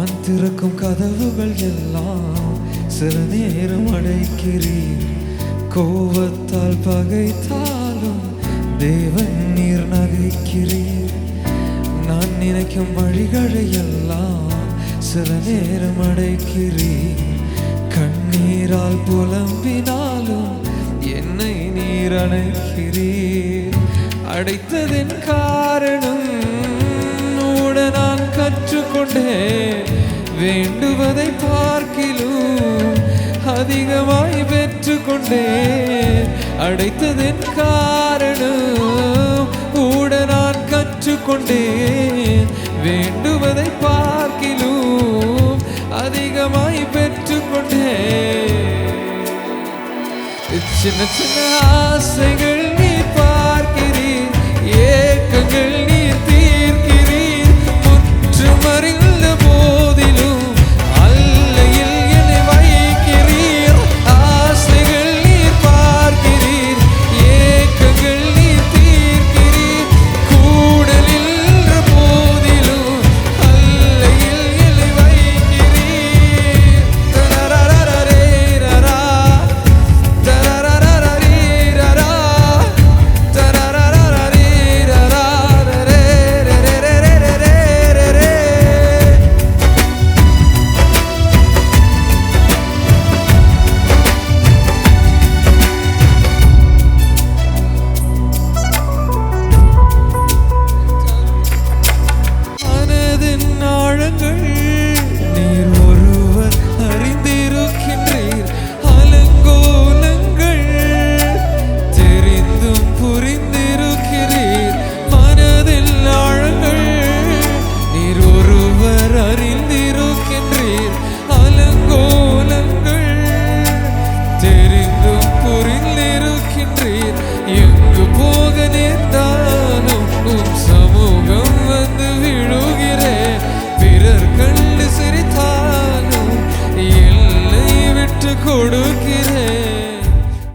நான் திறக்கும் கதவுகள் எல்லாம் சில நேரம் அடைக்கிறீர். கோபத்தால் பகைத்தாலும் தேவன் நீர் நகைக்கிறீர். நான் நினைக்கும் வழிகளை எல்லாம் சில நேரம் அடைக்கிறீர். கண்ணீரால் புலம்பினாலும் என்னை நீர் அணைக்கிறீர். அடைத்ததின் காரணம் கூட நான் கற்றுக்கொண்டேன். வேண்டுவதை பார்க்கிலும் அதிகமாய் பெற்றுக்கொண்டேன். அடைத்ததின் காரணம் கூட நான் கற்றுக்கொண்டேன். வேண்டுவதை பார்க்கிலும் அதிகமாய் பெற்றுக்கொண்டேன். சின்ன சின்ன ஆசைகள்